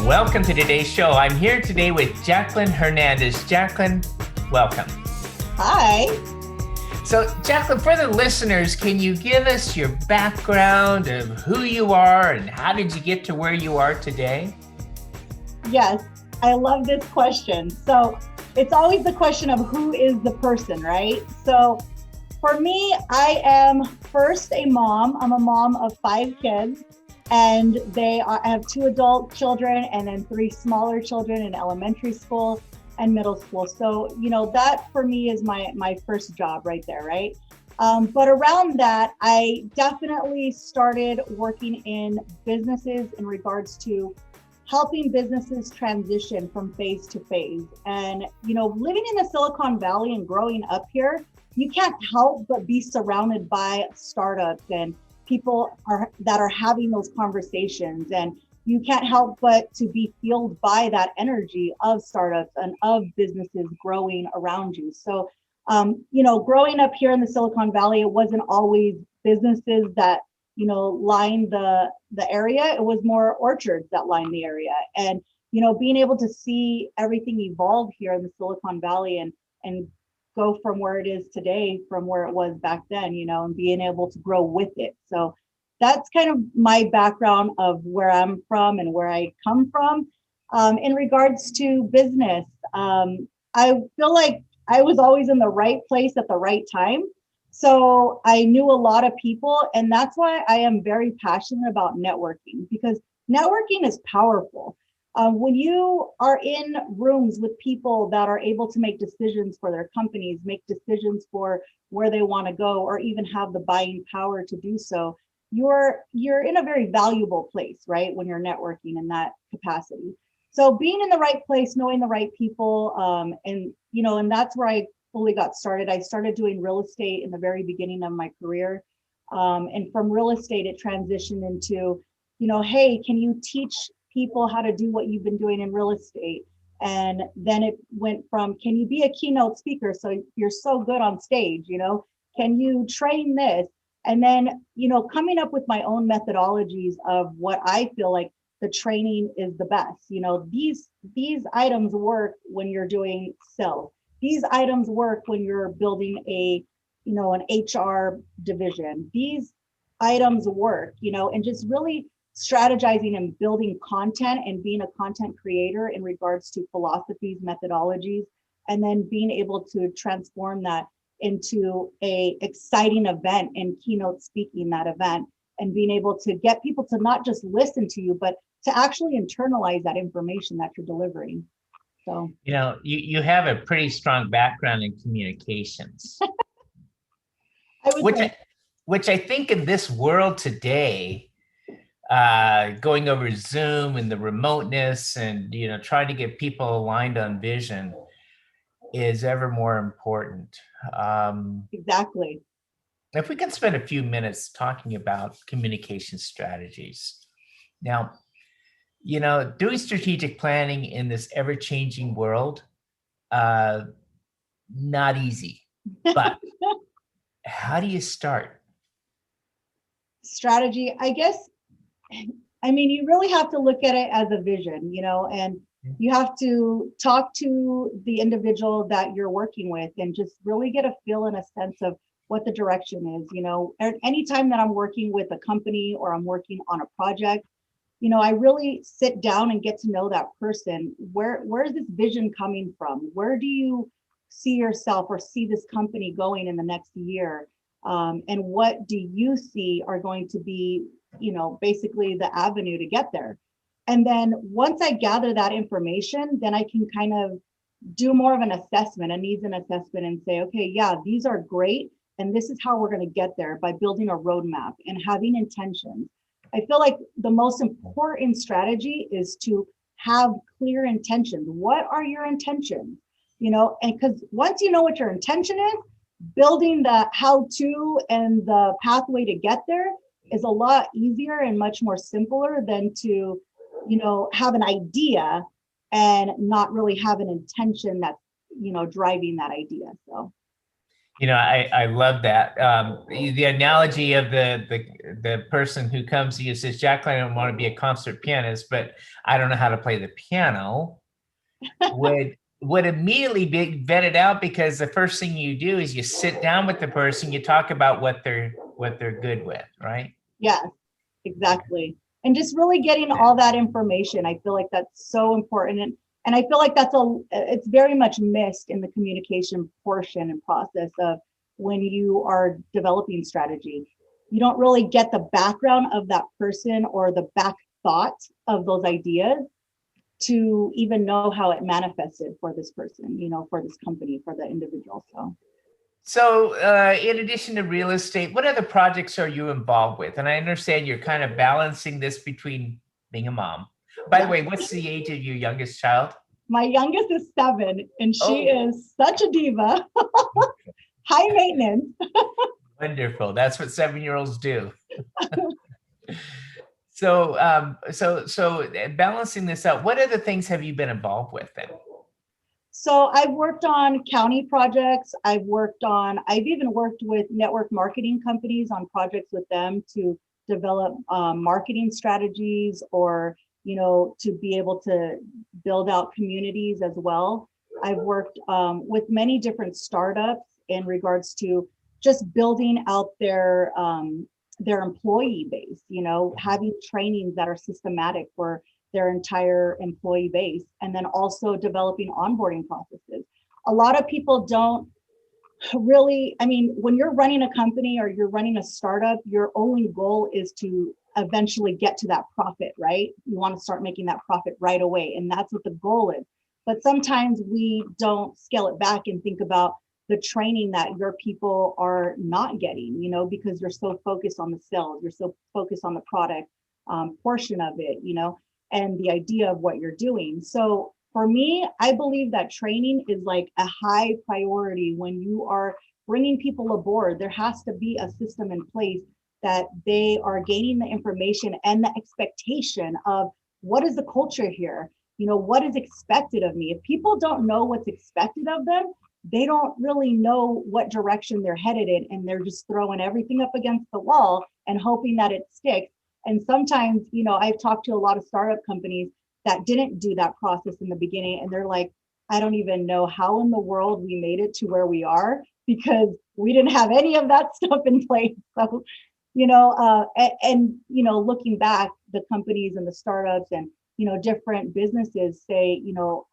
Welcome to today's show. I'm here today with Jaqueline Hernandez. Jaqueline, welcome. Hi. So, Jaqueline, for the listeners, can you give us your background of who you are and how did you get to where you are today? Yes, I love this question. So it's always the question of who is the person, right? So for me, I am first a mom. I'm a mom of 5 kids, and I have 2 adult children and then 3 smaller children in elementary school and middle school. So, that for me is my first job right there, right? But around that, I definitely started working in businesses in regards to helping businesses transition from phase to phase. And, living in the Silicon Valley and growing up here, you can't help but be surrounded by startups and people that are having those conversations. And you can't help but to be fueled by that energy of startups and of businesses growing around you. So, growing up here in the Silicon Valley, it wasn't always businesses that, lined the area. It was more orchards that lined the area. And, being able to see everything evolve here in the Silicon Valley and go from where it is today, from where it was back then, and being able to grow with it. So that's kind of my background of where I'm from and where I come from. In regards to business, I feel like I was always in the right place at the right time. So I knew a lot of people, and that's why I am very passionate about networking, because networking is powerful. When you are in rooms with people that are able to make decisions for their companies, make decisions for where they want to go, or even have the buying power to do so, you're in a very valuable place, right? When you're networking in that capacity. So being in the right place, knowing the right people, and that's where I fully got started. I started doing real estate in the very beginning of my career. And from real estate, it transitioned into, hey, can you teach people how to do what you've been doing in real estate? And then it went from, can you be a keynote speaker? So you're so good on stage, can you train this? And then, coming up with my own methodologies of what I feel like the training is the best. These items work when you're doing sales. These items work when you're building an HR division. These items work, and just really strategizing and building content and being a content creator in regards to philosophies, methodologies, and then being able to transform that into a exciting event and keynote speaking that event, and being able to get people to not just listen to you, but to actually internalize that information that you're delivering. So, you have a pretty strong background in communications, which I think in this world today, going over Zoom and the remoteness and, trying to get people aligned on vision is ever more important. Exactly. If we can spend a few minutes talking about communication strategies. Now, doing strategic planning in this ever-changing world, not easy, but how do you start? Strategy, I guess, you really have to look at it as a vision, and you have to talk to the individual that you're working with and just really get a feel and a sense of what the direction is. Anytime that I'm working with a company or I'm working on a project, I really sit down and get to know that person. Where is this vision coming from? Where do you see yourself or see this company going in the next year? And what do you see are going to be, basically the avenue to get there? And then once I gather that information, then I can kind of do more of an assessment, a needs and assessment, and say, okay, yeah, these are great. And this is how we're going to get there, by building a roadmap and having intentions. I feel like the most important strategy is to have clear intentions. What are your intentions? And because once you know what your intention is, building the how-to and the pathway to get there is a lot easier and much more simpler than to, have an idea and not really have an intention that's, driving that idea. So. I love that. The analogy of the person who comes to you says, Jaqueline, I want to be a concert pianist, but I don't know how to play the piano, would immediately be vetted out, because the first thing you do is you sit down with the person, you talk about what they're good with, right? Yes, exactly. And just really getting all that information. I feel like that's so important. And I feel like it's very much missed in the communication portion and process of when you are developing strategy. You don't really get the background of that person or the back thought of those ideas to even know how it manifested for this person, for this company, for the individual. So, in addition to real estate, what other projects are you involved with? And I understand you're kind of balancing this between being a mom. By the Yeah. way, what's the age of your youngest child? My youngest is 7, and she Oh, is such a diva, high maintenance. wonderful. That's what 7-year-olds do. So balancing this out, what other things have you been involved with then? So I've worked on county projects. I've even worked with network marketing companies on projects with them to develop marketing strategies, or, to be able to build out communities as well. I've worked with many different startups in regards to just building out their employee base, having trainings that are systematic for their entire employee base, and then also developing onboarding processes. A lot of people don't really, when you're running a company or you're running a startup, your only goal is to eventually get to that profit, right? You want to start making that profit right away, and that's what the goal is. But sometimes we don't scale it back and think about the training that your people are not getting, because you're so focused on the sales, you're so focused on the product portion of it, and the idea of what you're doing. So for me, I believe that training is like a high priority when you are bringing people aboard. There has to be a system in place that they are gaining the information and the expectation of what is the culture here, what is expected of me. If people don't know what's expected of them, they don't really know what direction they're headed in, and they're just throwing everything up against the wall and hoping that it sticks. And sometimes, I've talked to a lot of startup companies that didn't do that process in the beginning, and they're like, I don't even know how in the world we made it to where we are, because we didn't have any of that stuff in place. So, looking back, the companies and the startups and, different businesses say,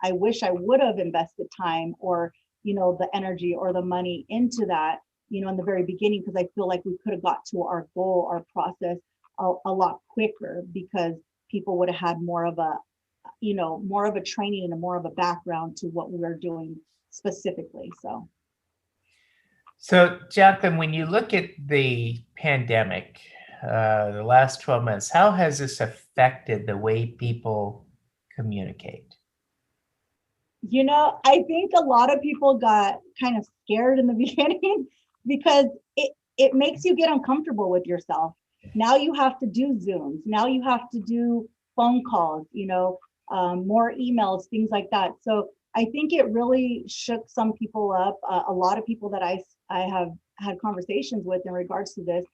I wish I would have invested time or, the energy or the money into that, in the very beginning, because I feel like we could have got to our goal, our process a lot quicker, because people would have had more of a training and more of a background to what we were doing specifically. So, Jacqueline, when you look at the pandemic, the last 12 months, how has this affected the way people communicate? I think a lot of people got kind of scared in the beginning, because it makes you get uncomfortable with yourself. Now you have to do Zooms. Now you have to do phone calls, more emails, things like that. So I think it really shook some people up. A lot of people that I have had conversations with in regards to this,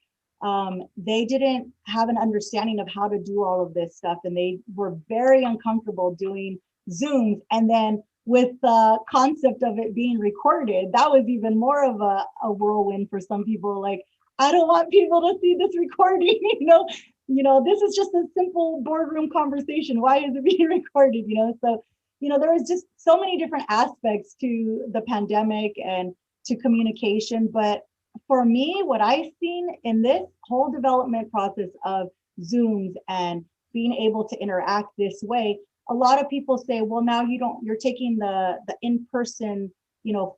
they didn't have an understanding of how to do all of this stuff, and they were very uncomfortable doing Zooms. And then with the concept of it being recorded, that was even more of a whirlwind for some people. Like, I don't want people to see this recording, this is just a simple boardroom conversation. Why is it being recorded? So, there was just so many different aspects to the pandemic and to communication. But for me, what I've seen in this whole development process of Zooms and being able to interact this way, a lot of people say, well, now you're taking the in-person,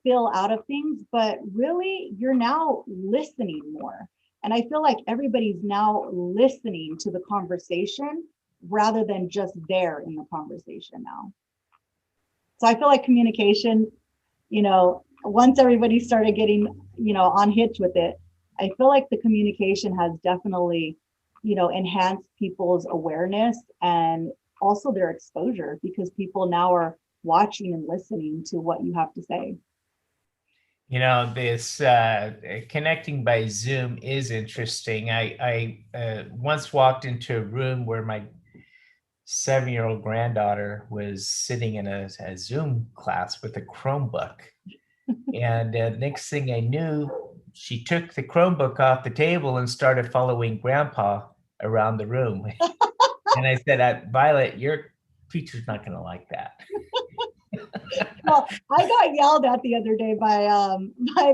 feel out of things, but really you're now listening more. And I feel like everybody's now listening to the conversation rather than just there in the conversation now. So I feel like communication, once everybody started getting, on hitch with it, I feel like the communication has definitely, enhanced people's awareness and also their exposure, because people now are watching and listening to what you have to say. This connecting by Zoom is interesting. I once walked into a room where my 7-year-old granddaughter was sitting in a Zoom class with a Chromebook. And next thing I knew, she took the Chromebook off the table and started following grandpa around the room. And I said, Violet, your teacher's not going to like that. Well, I got yelled at the other day by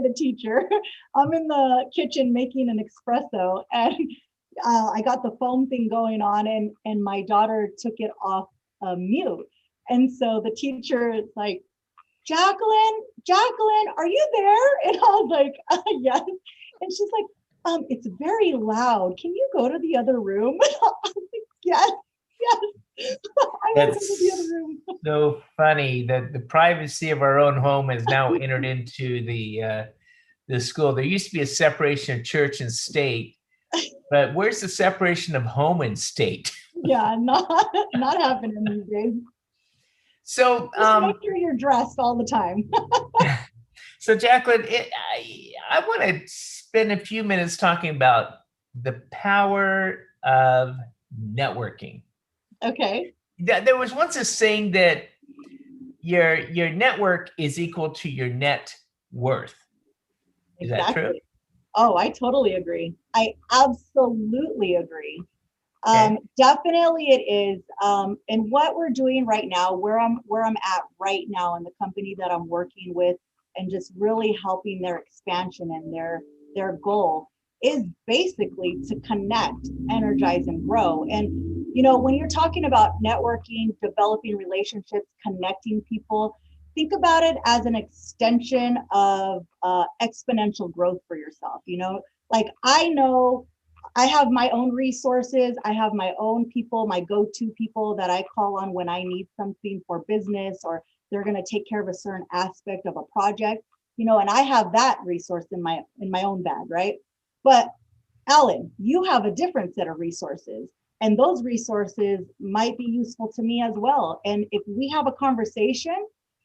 the teacher. I'm in the kitchen making an espresso, and I got the phone thing going on, and my daughter took it off mute. And so the teacher is like, Jacqueline, are you there? And I was like, yes. And she's like, it's very loud. Can you go to the other room? I was like, yes. I want to go to the other room. So funny that the privacy of our own home has now entered into the school. There used to be a separation of church and state, but where's the separation of home and state? Yeah, not happening these days. So just make sure you're dressed all the time. So Jacqueline, I want to spend a few minutes talking about the power of networking. Okay. There was once a saying that your network is equal to your net worth. Is that true? Oh, I totally agree. I absolutely agree. Okay. Definitely it is. And what we're doing right now, where I'm at right now in the company that I'm working with, and just really helping their expansion and their goal is basically to connect, energize, and grow. And when you're talking about networking, developing relationships, connecting people, think about it as an extension of exponential growth for yourself. Like I know I have my own resources. I have my own people, my go-to people that I call on when I need something for business, or they're going to take care of a certain aspect of a project, and I have that resource in my own bag, right? But Alan, you have a different set of resources, and those resources might be useful to me as well. And if we have a conversation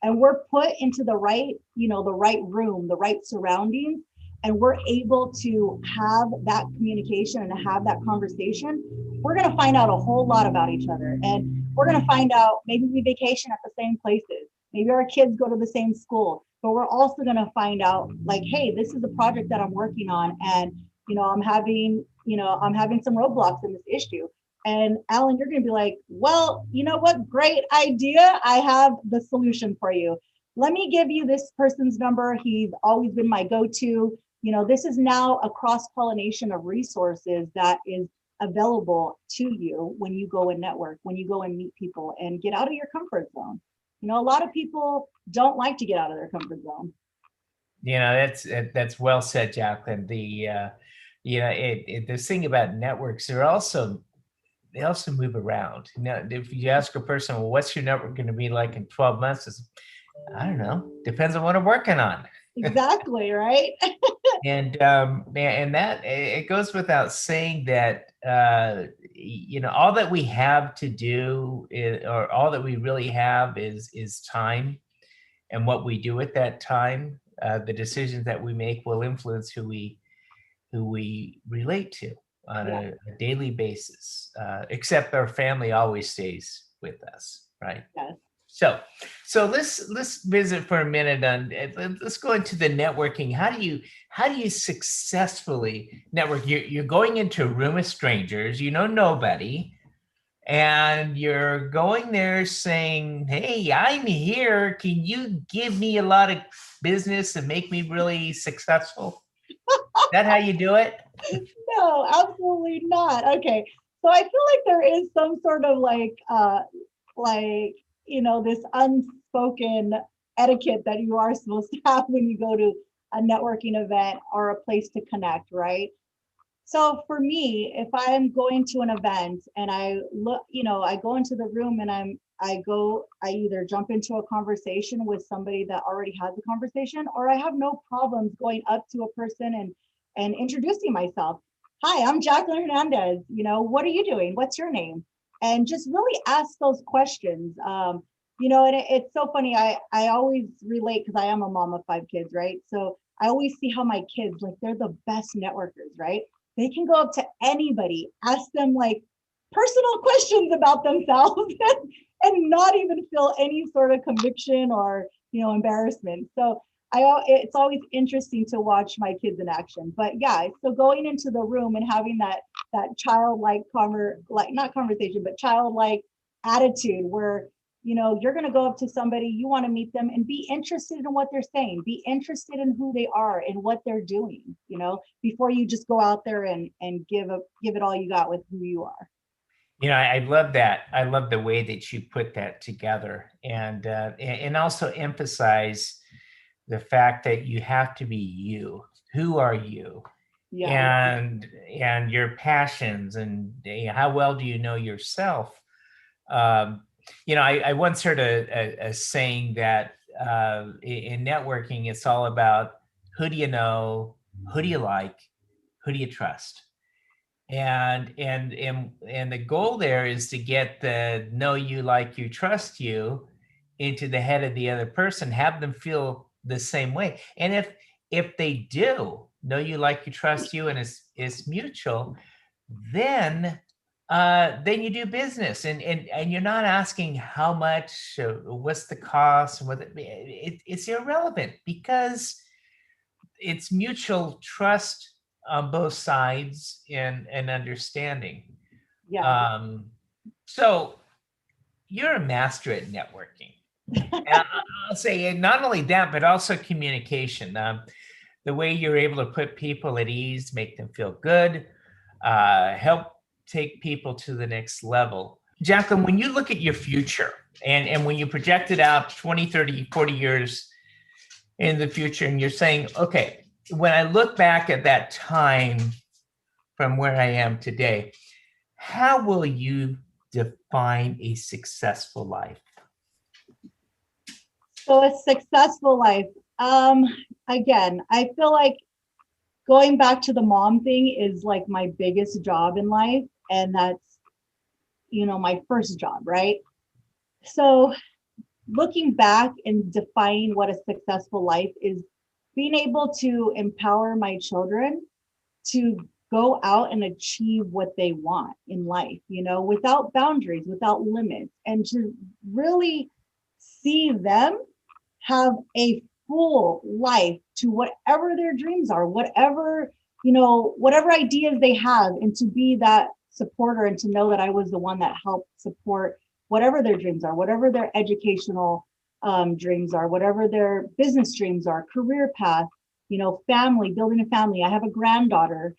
and we're put into the right, the right room, the right surroundings, and we're able to have that communication and have that conversation, we're going to find out a whole lot about each other. And we're going to find out, maybe we vacation at the same places. Maybe our kids go to the same school, but we're also going to find out like, hey, this is a project that I'm working on. And, I'm having some roadblocks in this issue. And Alan, you're going to be like, well, you know what? Great idea. I have the solution for you. Let me give you this person's number. He's always been my go-to. This is now a cross-pollination of resources that is available to you when you go and network, when you go and meet people and get out of your comfort zone. A lot of people don't like to get out of their comfort zone. That's well said, Jacqueline. The thing about networks, they also move around. If you ask a person, well, what's your network going to be like in 12 months? It's, I don't know. Depends on what I'm working on. Exactly, right? And that it goes without saying that all that we have to do or all that we really have is time, and what we do with that time. The decisions that we make will influence who we relate to on a daily basis. Except our family always stays with us, right? Yes. So let's visit for a minute on. Let's go into the networking. How do you successfully network? You're going into a room of strangers. You know nobody, and you're going there saying, "Hey, I'm here. Can you give me a lot of business and make me really successful?" Is that how you do it? No, absolutely not. Okay, so I feel like there is some sort of this unspoken etiquette that you are supposed to have when you go to a networking event or a place to connect, right? So for me, if I'm going to an event and I look, I go into the room and I either jump into a conversation with somebody that already has a conversation, or I have no problems going up to a person and introducing myself. Hi, I'm Jaqueline Hernandez. What are you doing? What's your name? And just really ask those questions. And it's so funny. I always relate because I am a mom of 5 kids, right? So I always see how my kids, like, they're the best networkers, right? They can go up to anybody, ask them like personal questions about themselves and not even feel any sort of conviction or, embarrassment. So it's always interesting to watch my kids in action. But yeah, so going into the room and having that childlike not conversation, but childlike attitude where you're going to go up to somebody, you want to meet them and be interested in what they're saying, be interested in who they are and what they're doing, before you just go out there and give it all you got with who you are. I love that. I love the way that you put that together, and also emphasize the fact that you have to be you. Who are you? Yeah. And your passions, and how well do you know yourself? I once heard a saying that in networking, it's all about who do you know, who do you like, who do you trust, and the goal there is to get the know you, like you, trust you into the head of the other person, have them feel the same way, and if they do know you, like you, trust you, and it's mutual, then you do business, and you're not asking how much, what's the cost, and it's irrelevant, because it's mutual trust on both sides, and understanding. Yeah. So you're a master at networking. And I'll say not only that, but also communication. The way you're able to put people at ease, make them feel good, help take people to the next level. Jaqueline, when you look at your future, and when you project it out 20, 30, 40 years in the future, and you're saying, okay, when I look back at that time from where I am today, how will you define a successful life? So a successful life, again, I feel like going back to the mom thing is like my biggest job in life. And that's, my first job, right? So looking back and defining what a successful life is, being able to empower my children to go out and achieve what they want in life, without boundaries, without limits, and to really see them have a full life to whatever their dreams are, whatever ideas they have, and to be that supporter, and to know that I was the one that helped support whatever their dreams are, whatever their educational dreams are, whatever their business dreams are, career path, family, building a family. I have a granddaughter.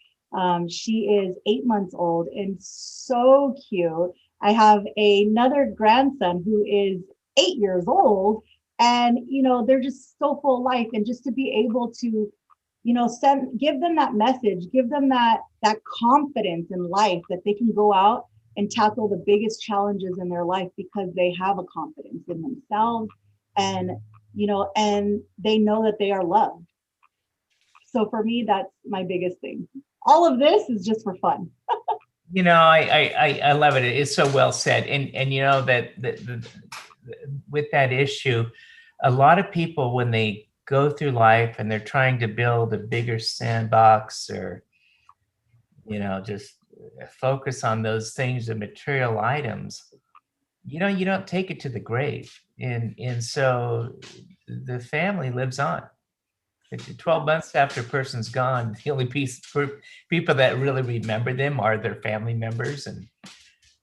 She is 8 months old and so cute. I have another grandson who is 8 years old, and they're just so full of life. And just to be able to give them that message, give them that confidence in life, that they can go out and tackle the biggest challenges in their life because they have a confidence in themselves, and and they know that they are loved. So for me, that's my biggest thing. All of this is just for fun. I love it. It's so well said. And that with that issue, a lot of people, when they go through life and they're trying to build a bigger sandbox, or just focus on those things, the material items, you don't take it to the grave, and so the family lives on. 12 months after a person's gone, the only people that really remember them are their family members and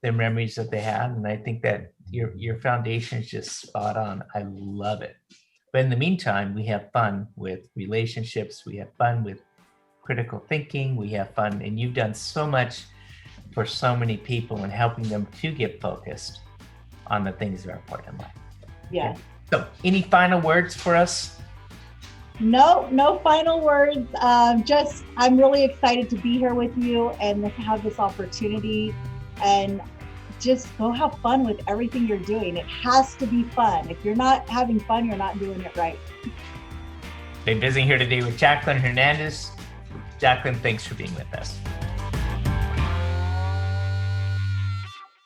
their memories that they had. And I think that your foundation is just spot on. I love it. But in the meantime, we have fun with relationships. We have fun with critical thinking. We have fun. And you've done so much for so many people and helping them to get focused on the things that are important in life. Yeah. Okay. So any final words for us? No final words. Just, I'm really excited to be here with you and to have this opportunity, and just go have fun with everything you're doing. It has to be fun. If you're not having fun, you're not doing it right. Been visiting here today with Jaqueline Hernandez. Jaqueline, thanks for being with us.